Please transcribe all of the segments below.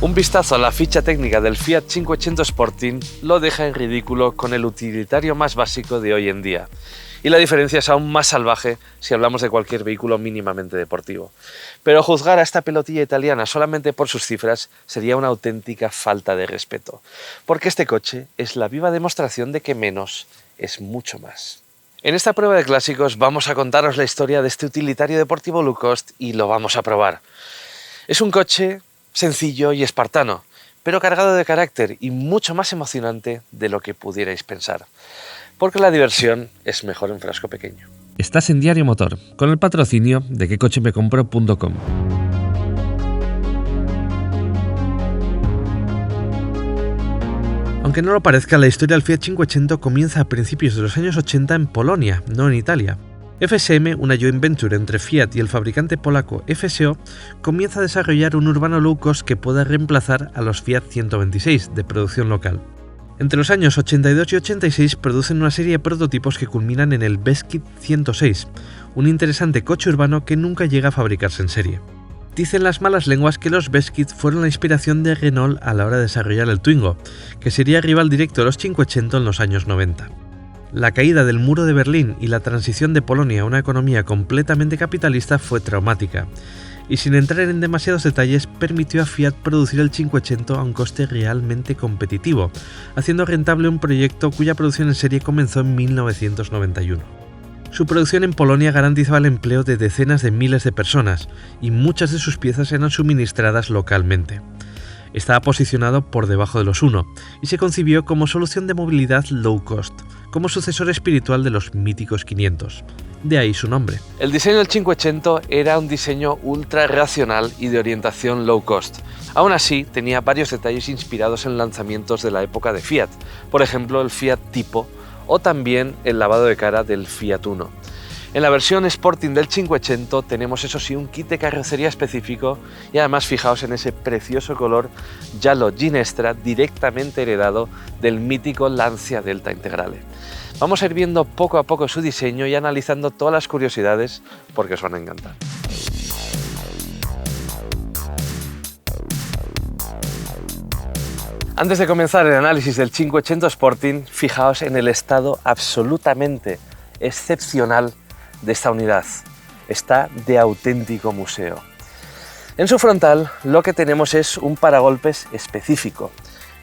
Un vistazo a la ficha técnica del Fiat 500 Sporting lo deja en ridículo con el utilitario más básico de hoy en día. Y la diferencia es aún más salvaje si hablamos de cualquier vehículo mínimamente deportivo. Pero juzgar a esta pelotilla italiana solamente por sus cifras sería una auténtica falta de respeto, porque este coche es la viva demostración de que menos es mucho más. En esta prueba de clásicos vamos a contaros la historia de este utilitario deportivo low cost y lo vamos a probar. Es un coche sencillo y espartano, pero cargado de carácter y mucho más emocionante de lo que pudierais pensar. Porque la diversión es mejor en frasco pequeño. Estás en Diario Motor, con el patrocinio de quecochemecompro.com. Aunque no lo parezca, la historia del Fiat 500 comienza a principios de los años 80 en Polonia, no en Italia. FSM, una joint venture entre Fiat y el fabricante polaco FSO, comienza a desarrollar un urbano low cost que pueda reemplazar a los Fiat 126 de producción local. Entre los años 82 y 86 producen una serie de prototipos que culminan en el Beskid 106, un interesante coche urbano que nunca llega a fabricarse en serie. Dicen las malas lenguas que los Beskid fueron la inspiración de Renault a la hora de desarrollar el Twingo, que sería rival directo de los 500 en los años 90. La caída del muro de Berlín y la transición de Polonia a una economía completamente capitalista fue traumática, y sin entrar en demasiados detalles permitió a Fiat producir el 500 a un coste realmente competitivo, haciendo rentable un proyecto cuya producción en serie comenzó en 1991. Su producción en Polonia garantizaba el empleo de decenas de miles de personas, y muchas de sus piezas eran suministradas localmente. Estaba posicionado por debajo de los Uno, y se concibió como solución de movilidad low cost, como sucesor espiritual de los míticos 500. De ahí su nombre. El diseño del 500 era un diseño ultra racional y de orientación low cost. Aún así, tenía varios detalles inspirados en lanzamientos de la época de Fiat, por ejemplo el Fiat Tipo o también el lavado de cara del Fiat Uno. En la versión Sporting del 500 tenemos eso sí un kit de carrocería específico y además fijaos en ese precioso color giallo ginestra directamente heredado del mítico Lancia Delta Integrale. Vamos a ir viendo poco a poco su diseño y analizando todas las curiosidades porque os van a encantar. Antes de comenzar el análisis del 500 Sporting, fijaos en el estado absolutamente excepcional de esta unidad. Está de auténtico museo. En su frontal lo que tenemos es un paragolpes específico.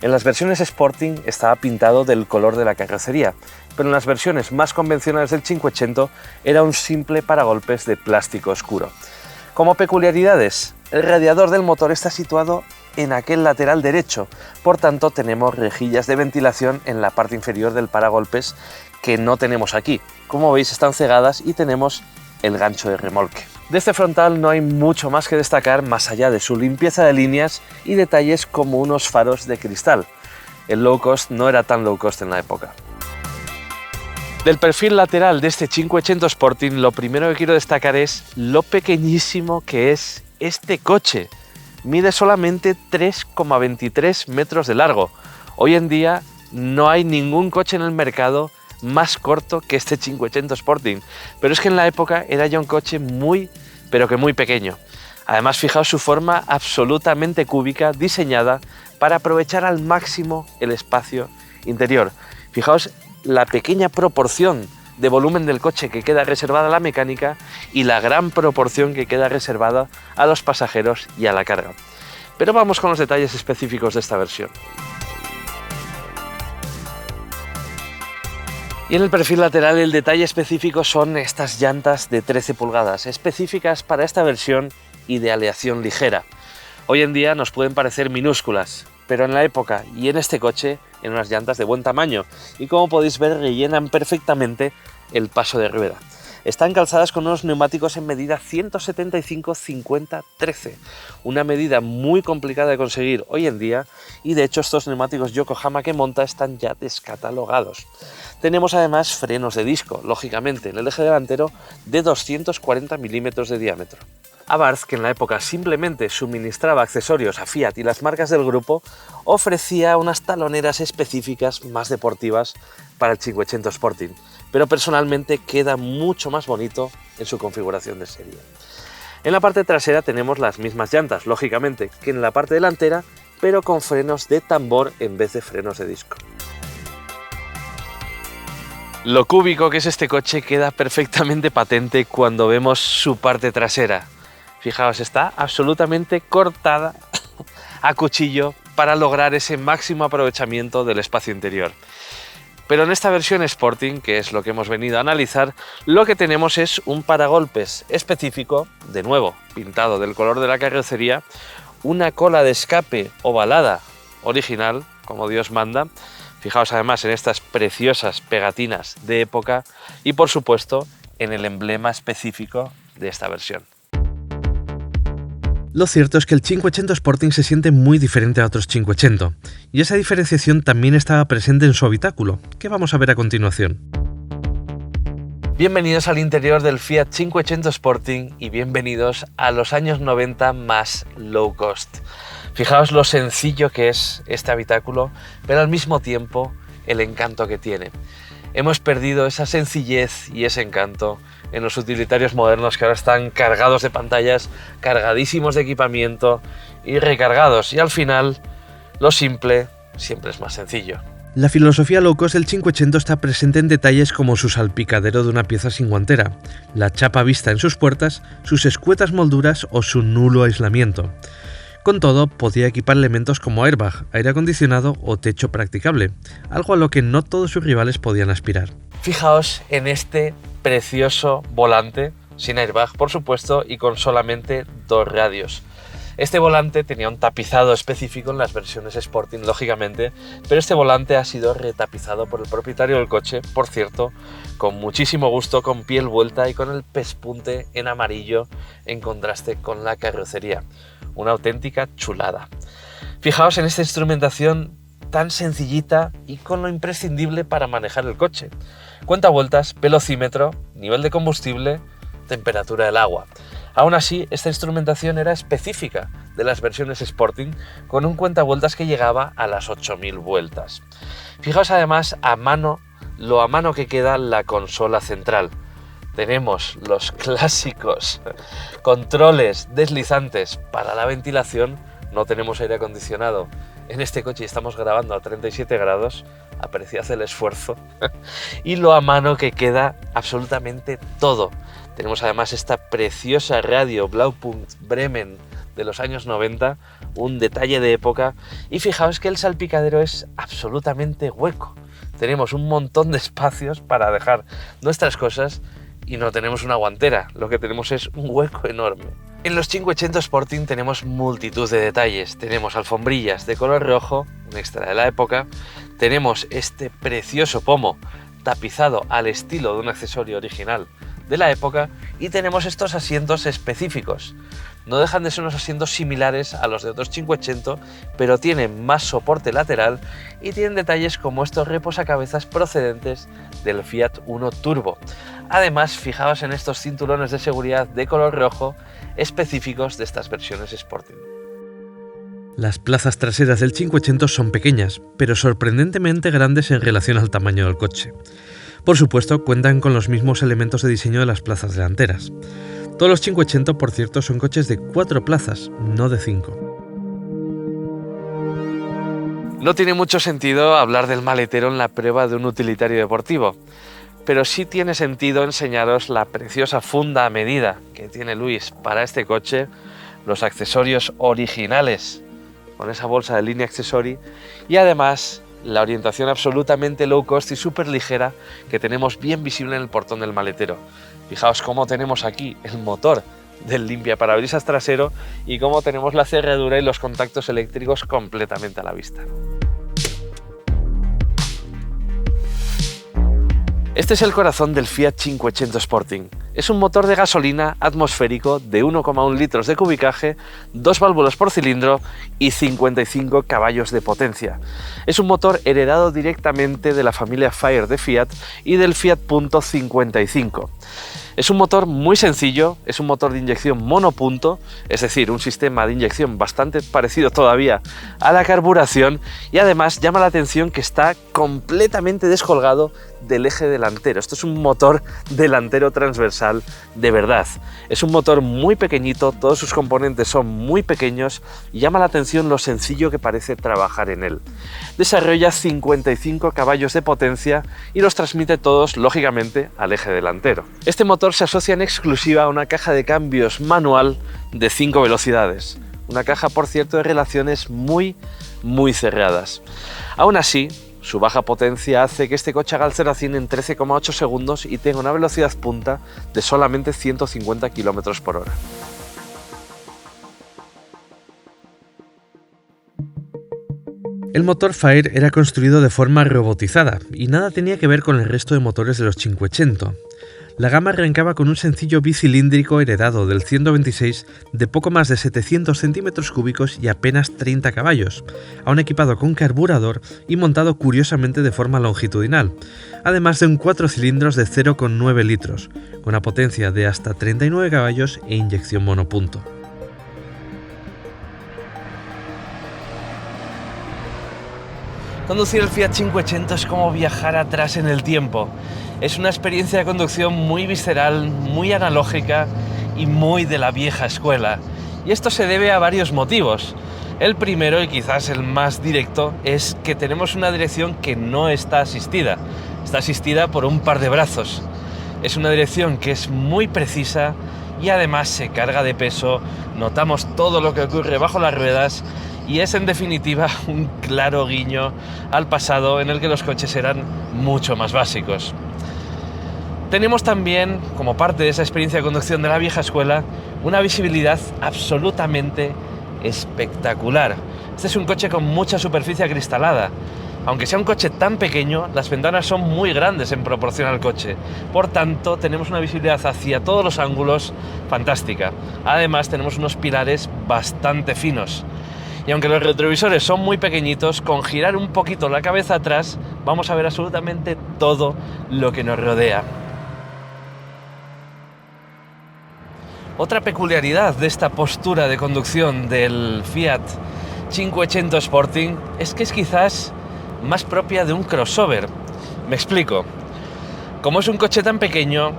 En las versiones Sporting estaba pintado del color de la carrocería, pero en las versiones más convencionales del 500 era un simple paragolpes de plástico oscuro. Como peculiaridades, el radiador del motor está situado en aquel lateral derecho, por tanto tenemos rejillas de ventilación en la parte inferior del paragolpes que no tenemos aquí. Como veis están cegadas y tenemos el gancho de remolque. De este frontal no hay mucho más que destacar más allá de su limpieza de líneas y detalles como unos faros de cristal. El low cost no era tan low cost en la época. Del perfil lateral de este 500 Sporting lo primero que quiero destacar es lo pequeñísimo que es este coche. Mide solamente 3,23 metros de largo. Hoy en día no hay ningún coche en el mercado más corto que este 500 Sporting, pero es que en la época era ya un coche muy pequeño. Además, fijaos su forma absolutamente cúbica diseñada para aprovechar al máximo el espacio interior. Fijaos la pequeña proporción de volumen del coche que queda reservada a la mecánica y la gran proporción que queda reservada a los pasajeros y a la carga. Pero vamos con los detalles específicos de esta versión. Y en el perfil lateral el detalle específico son estas llantas de 13 pulgadas, específicas para esta versión y de aleación ligera. Hoy en día nos pueden parecer minúsculas, pero en la época y en este coche en unas llantas de buen tamaño y como podéis ver rellenan perfectamente el paso de rueda. Están calzadas con unos neumáticos en medida 175-50-13, una medida muy complicada de conseguir hoy en día y de hecho estos neumáticos Yokohama que monta están ya descatalogados. Tenemos además frenos de disco, lógicamente, en el eje delantero de 240 milímetros de diámetro. Abarth, que en la época simplemente suministraba accesorios a Fiat y las marcas del grupo, ofrecía unas taloneras específicas más deportivas para el 500 Sporting, pero personalmente queda mucho más bonito en su configuración de serie. En la parte trasera tenemos las mismas llantas, lógicamente, que en la parte delantera pero con frenos de tambor en vez de frenos de disco. Lo cúbico que es este coche queda perfectamente patente cuando vemos su parte trasera. Fijaos, está absolutamente cortada a cuchillo para lograr ese máximo aprovechamiento del espacio interior. Pero en esta versión Sporting, que es lo que hemos venido a analizar, lo que tenemos es un paragolpes específico, de nuevo, pintado del color de la carrocería, una cola de escape ovalada original, como Dios manda. Fijaos además en estas preciosas pegatinas de época y, por supuesto, en el emblema específico de esta versión. Lo cierto es que el 580 Sporting se siente muy diferente a otros 580, y esa diferenciación también estaba presente en su habitáculo, que vamos a ver a continuación. Bienvenidos al interior del Fiat 580 Sporting y bienvenidos a los años 90 más low cost. Fijaos lo sencillo que es este habitáculo, pero al mismo tiempo el encanto que tiene. Hemos perdido esa sencillez y ese encanto en los utilitarios modernos que ahora están cargados de pantallas, cargadísimos de equipamiento y recargados. Y al final, lo simple siempre es más sencillo. La filosofía low cost del 580 está presente en detalles como su salpicadero de una pieza sin guantera, la chapa vista en sus puertas, sus escuetas molduras o su nulo aislamiento. Con todo, podía equipar elementos como airbag, aire acondicionado o techo practicable, algo a lo que no todos sus rivales podían aspirar. Fijaos en este precioso volante, sin airbag por supuesto y con solamente 2 radios. Este volante tenía un tapizado específico en las versiones Sporting, lógicamente, pero este volante ha sido retapizado por el propietario del coche, por cierto, con muchísimo gusto, con piel vuelta y con el pespunte en amarillo en contraste con la carrocería. Una auténtica chulada. Fijaos en esta instrumentación tan sencillita y con lo imprescindible para manejar el coche. Cuentavueltas, velocímetro, nivel de combustible, temperatura del agua. Aún así, esta instrumentación era específica de las versiones Sporting, con un cuentavueltas que llegaba a las 8000 vueltas. Fijaos además lo a mano que queda la consola central. Tenemos los clásicos controles deslizantes para la ventilación, no tenemos aire acondicionado en este coche y estamos grabando a 37 grados, apreciad el esfuerzo, y lo a mano que queda absolutamente todo. Tenemos además esta preciosa radio Blaupunkt Bremen de los años 90, un detalle de época, y fijaos que el salpicadero es absolutamente hueco. Tenemos un montón de espacios para dejar nuestras cosas y no tenemos una guantera, lo que tenemos es un hueco enorme. En los 580 Sporting tenemos multitud de detalles, tenemos alfombrillas de color rojo, un extra de la época, tenemos este precioso pomo tapizado al estilo de un accesorio original de la época y tenemos estos asientos específicos. No dejan de ser unos asientos similares a los de otros 580, pero tienen más soporte lateral y tienen detalles como estos reposacabezas procedentes del Fiat Uno Turbo. Además, fijaos en estos cinturones de seguridad de color rojo específicos de estas versiones Sporting. Las plazas traseras del 580 son pequeñas, pero sorprendentemente grandes en relación al tamaño del coche. Por supuesto, cuentan con los mismos elementos de diseño de las plazas delanteras. Todos los 580, por cierto, son coches de 4 plazas, no de 5. No tiene mucho sentido hablar del maletero en la prueba de un utilitario deportivo, pero sí tiene sentido enseñaros la preciosa funda a medida que tiene Luis para este coche, los accesorios originales con esa bolsa de línea accessory y además la orientación absolutamente low cost y súper ligera que tenemos bien visible en el portón del maletero. Fijaos cómo tenemos aquí el motor del limpiaparabrisas trasero y cómo tenemos la cerradura y los contactos eléctricos completamente a la vista. Este es el corazón del Fiat 580 Sporting. Es un motor de gasolina atmosférico de 1,1 litros de cubicaje, 2 válvulas por cilindro y 55 caballos de potencia. Es un motor heredado directamente de la familia Fire de Fiat y del Fiat Punto 55. Es un motor muy sencillo, es un motor de inyección monopunto, es decir, un sistema de inyección bastante parecido todavía a la carburación, y además llama la atención que está completamente descolgado del eje delantero. Esto es un motor delantero transversal de verdad. Es un motor muy pequeñito, todos sus componentes son muy pequeños y llama la atención lo sencillo que parece trabajar en él. Desarrolla 55 caballos de potencia y los transmite todos, lógicamente, al eje delantero. Este motor se asocia en exclusiva a una caja de cambios manual de 5 velocidades. Una caja, por cierto, de relaciones muy cerradas. Aún así, su baja potencia hace que este coche haga el 0 a 100 en 13,8 segundos y tenga una velocidad punta de solamente 150 km por hora. El motor Fire era construido de forma robotizada y nada tenía que ver con el resto de motores de los 580. La gama arrancaba con un sencillo bicilíndrico heredado del 126 de poco más de 700 centímetros cúbicos y apenas 30 caballos, aún equipado con carburador y montado curiosamente de forma longitudinal, además de un 4 cilindros de 0,9 litros, con una potencia de hasta 39 caballos e inyección monopunto. Conducir el Fiat 580 es como viajar atrás en el tiempo. Es una experiencia de conducción muy visceral, muy analógica y muy de la vieja escuela. Y esto se debe a varios motivos. El primero, y quizás el más directo, es que tenemos una dirección que no está asistida. Está asistida por un par de brazos. Es una dirección que es muy precisa y además se carga de peso, notamos todo lo que ocurre bajo las ruedas y es en definitiva un claro guiño al pasado en el que los coches eran mucho más básicos. Tenemos también, como parte de esa experiencia de conducción de la vieja escuela, una visibilidad absolutamente espectacular. Este es un coche con mucha superficie acristalada. Aunque sea un coche tan pequeño, las ventanas son muy grandes en proporción al coche. Por tanto, tenemos una visibilidad hacia todos los ángulos fantástica. Además, tenemos unos pilares bastante finos. Y aunque los retrovisores son muy pequeñitos, con girar un poquito la cabeza atrás, vamos a ver absolutamente todo lo que nos rodea. Otra peculiaridad de esta postura de conducción del Fiat 580 Sporting es que es quizás más propia de un crossover. Me explico. Como es un coche tan pequeño,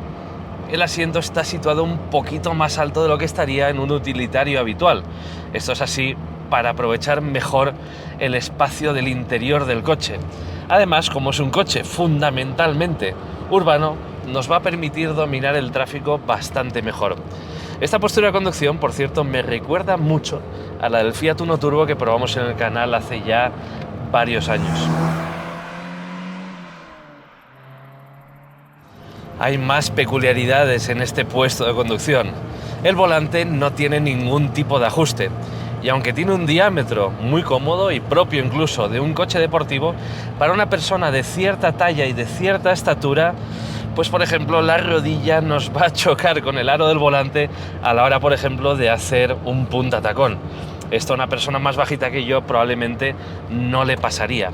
el asiento está situado un poquito más alto de lo que estaría en un utilitario habitual. Esto es así para aprovechar mejor el espacio del interior del coche. Además, como es un coche fundamentalmente urbano, nos va a permitir dominar el tráfico bastante mejor. Esta postura de conducción, por cierto, me recuerda mucho a la del Fiat Uno Turbo que probamos en el canal hace ya varios años. Hay más peculiaridades en este puesto de conducción. El volante no tiene ningún tipo de ajuste y aunque tiene un diámetro muy cómodo y propio incluso de un coche deportivo, para una persona de cierta talla y de cierta estatura, pues por ejemplo la rodilla nos va a chocar con el aro del volante a la hora, por ejemplo, de hacer un punta tacón. Esto a una persona más bajita que yo probablemente no le pasaría.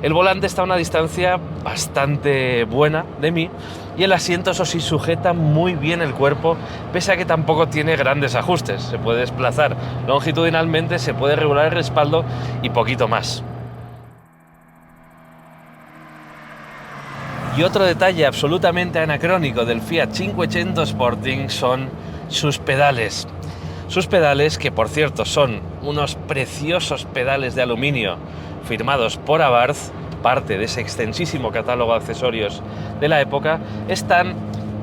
El volante está a una distancia bastante buena de mí y el asiento, eso sí, sujeta muy bien el cuerpo, pese a que tampoco tiene grandes ajustes. Se puede desplazar longitudinalmente, se puede regular el respaldo y poquito más. Y otro detalle absolutamente anacrónico del Fiat 580 Sporting son sus pedales. Sus pedales, que por cierto son unos preciosos pedales de aluminio firmados por Abarth, parte de ese extensísimo catálogo de accesorios de la época, están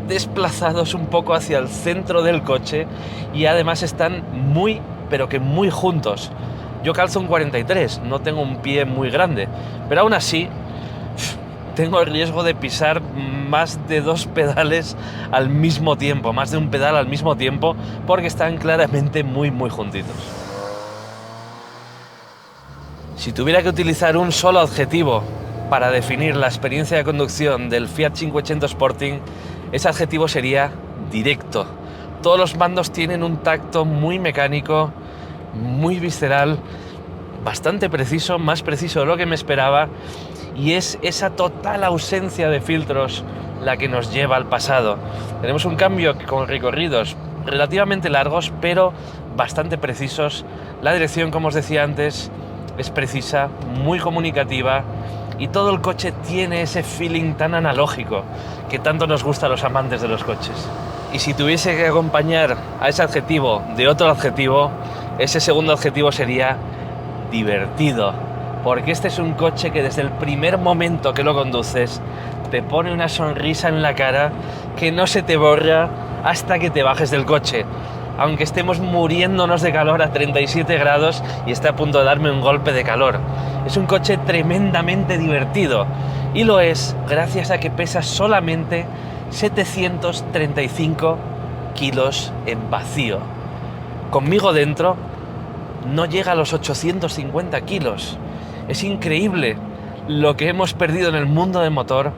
desplazados un poco hacia el centro del coche y además están muy, pero que muy juntos. Yo calzo un 43, no tengo un pie muy grande, pero aún así tengo el riesgo de pisar más de dos pedales al mismo tiempo, más de un pedal al mismo tiempo, porque están claramente muy juntitos. Si tuviera que utilizar un solo adjetivo para definir la experiencia de conducción del Fiat 580 Sporting, ese adjetivo sería directo. Todos los mandos tienen un tacto muy mecánico, muy visceral, bastante preciso, más preciso de lo que me esperaba, y es esa total ausencia de filtros la que nos lleva al pasado. Tenemos un cambio con recorridos relativamente largos, pero bastante precisos. La dirección, como os decía antes, es precisa, muy comunicativa, y todo el coche tiene ese feeling tan analógico que tanto nos gusta a los amantes de los coches. Y si tuviese que acompañar a ese adjetivo de otro adjetivo, ese segundo adjetivo sería divertido, porque este es un coche que desde el primer momento que lo conduces te pone una sonrisa en la cara que no se te borra hasta que te bajes del coche, aunque estemos muriéndonos de calor a 37 grados y esté a punto de darme un golpe de calor. Es un coche tremendamente divertido, y lo es gracias a que pesa solamente 735 kilos en vacío. Conmigo dentro no llega a los 850 kilos. Es increíble lo que hemos perdido en el mundo del motor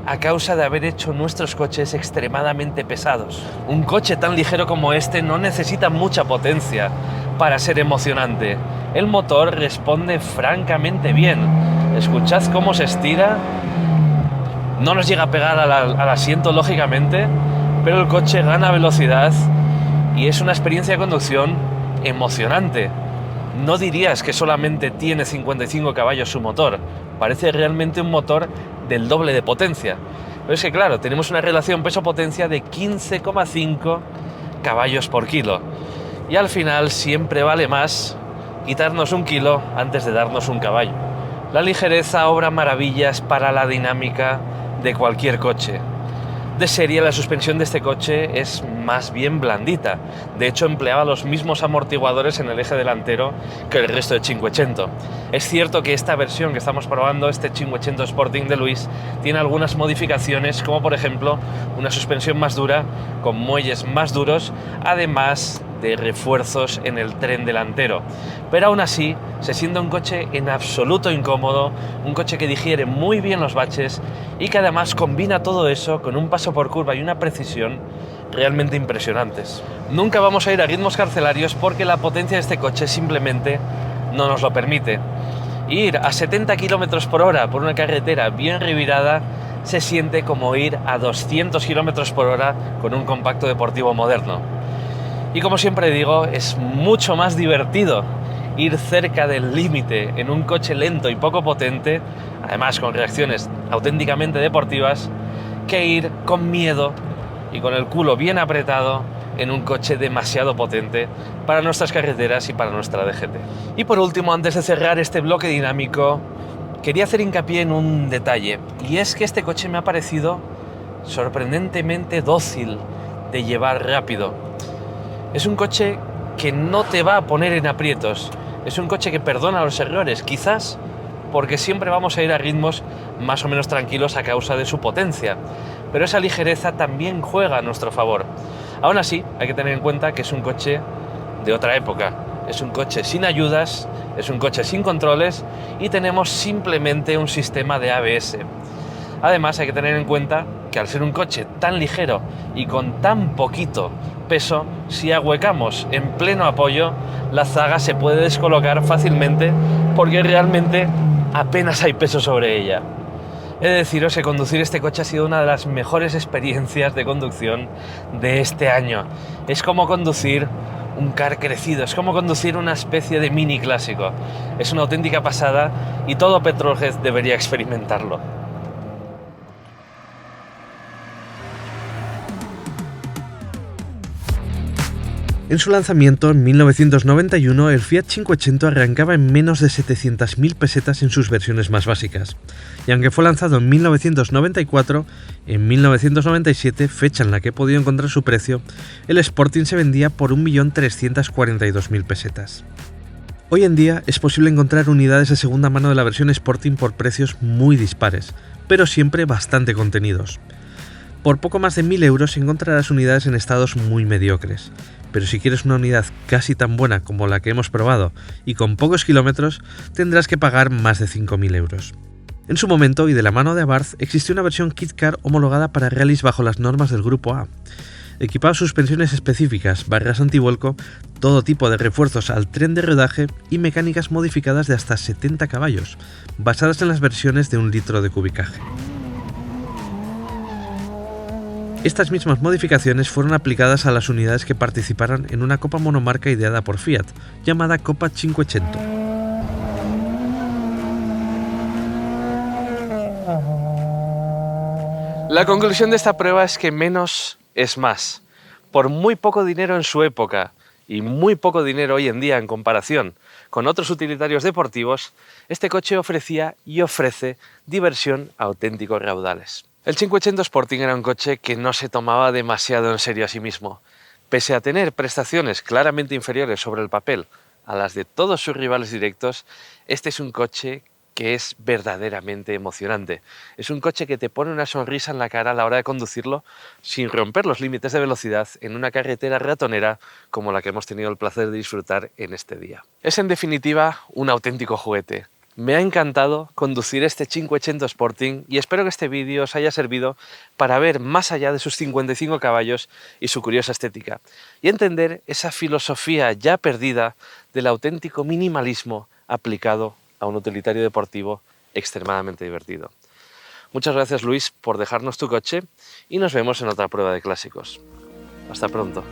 a causa de haber hecho nuestros coches extremadamente pesados. Un coche tan ligero como este no necesita mucha potencia para ser emocionante. El motor responde francamente bien. Escuchad cómo se estira. No nos llega a pegar al asiento, lógicamente, pero el coche gana velocidad y es una experiencia de conducción emocionante. No dirías que solamente tiene 55 caballos su motor. Parece realmente un motor del doble de potencia. Pero es que claro, tenemos una relación peso-potencia de 15,5 caballos por kilo. Y al final siempre vale más quitarnos un kilo antes de darnos un caballo. La ligereza obra maravillas para la dinámica de cualquier coche. De serie, la suspensión de este coche es más bien blandita. De hecho, empleaba los mismos amortiguadores en el eje delantero que el resto de 500. Es cierto que esta versión que estamos probando, este 500 Sporting de Luis, tiene algunas modificaciones, como por ejemplo una suspensión más dura, con muelles más duros, además de refuerzos en el tren delantero. Pero aún así, se siente un coche en absoluto incómodo, un coche que digiere muy bien los baches y que además combina todo eso con un paso por curva y una precisión realmente impresionantes. Nunca vamos a ir a ritmos carcelarios porque la potencia de este coche simplemente no nos lo permite. Ir a 70 km por hora por una carretera bien revirada se siente como ir a 200 km por hora con un compacto deportivo moderno. Y como siempre digo, es mucho más divertido ir cerca del límite en un coche lento y poco potente, además con reacciones auténticamente deportivas, que ir con miedo y con el culo bien apretado en un coche demasiado potente para nuestras carreteras y para nuestra DGT. Y por último, antes de cerrar este bloque dinámico, quería hacer hincapié en un detalle, y es que este coche me ha parecido sorprendentemente dócil de llevar rápido. Es un coche que no te va a poner en aprietos, es un coche que perdona los errores, quizás porque siempre vamos a ir a ritmos más o menos tranquilos a causa de su potencia, pero esa ligereza también juega a nuestro favor. Aún así, hay que tener en cuenta que es un coche de otra época, es un coche sin ayudas, es un coche sin controles y tenemos simplemente un sistema de ABS. Además, hay que tener en cuenta que al ser un coche tan ligero y con tan poquito peso, si ahuecamos en pleno apoyo, la zaga se puede descolocar fácilmente porque realmente apenas hay peso sobre ella. He de deciros que conducir este coche ha sido una de las mejores experiencias de conducción de este año. Es como conducir un car crecido, es como conducir una especie de mini clásico. Es una auténtica pasada y todo petrolhead debería experimentarlo. En su lanzamiento en 1991, el Fiat 500 arrancaba en menos de 700.000 pesetas en sus versiones más básicas, y aunque fue lanzado en 1994, en 1997, fecha en la que he podido encontrar su precio, el Sporting se vendía por 1.342.000 pesetas. Hoy en día es posible encontrar unidades de segunda mano de la versión Sporting por precios muy dispares, pero siempre bastante contenidos. Por poco más de 1.000 euros encontrarás unidades en estados muy mediocres, pero si quieres una unidad casi tan buena como la que hemos probado y con pocos kilómetros, tendrás que pagar más de 5.000 euros. En su momento, y de la mano de Abarth, existió una versión Kit Car homologada para rallies bajo las normas del Grupo A. Equipaba suspensiones específicas, barras antivuelco, todo tipo de refuerzos al tren de rodaje y mecánicas modificadas de hasta 70 caballos, basadas en las versiones de 1 litro de cubicaje. Estas mismas modificaciones fueron aplicadas a las unidades que participaron en una copa monomarca ideada por Fiat, llamada Copa 500. La conclusión de esta prueba es que menos es más. Por muy poco dinero en su época y muy poco dinero hoy en día en comparación con otros utilitarios deportivos, este coche ofrecía y ofrece diversión a auténticos raudales. El 500 Sporting era un coche que no se tomaba demasiado en serio a sí mismo. Pese a tener prestaciones claramente inferiores sobre el papel a las de todos sus rivales directos, este es un coche que es verdaderamente emocionante. Es un coche que te pone una sonrisa en la cara a la hora de conducirlo sin romper los límites de velocidad en una carretera ratonera como la que hemos tenido el placer de disfrutar en este día. Es en definitiva un auténtico juguete. Me ha encantado conducir este 500 Sporting y espero que este vídeo os haya servido para ver más allá de sus 55 caballos y su curiosa estética y entender esa filosofía ya perdida del auténtico minimalismo aplicado a un utilitario deportivo extremadamente divertido. Muchas gracias, Luis, por dejarnos tu coche y nos vemos en otra prueba de clásicos. Hasta pronto.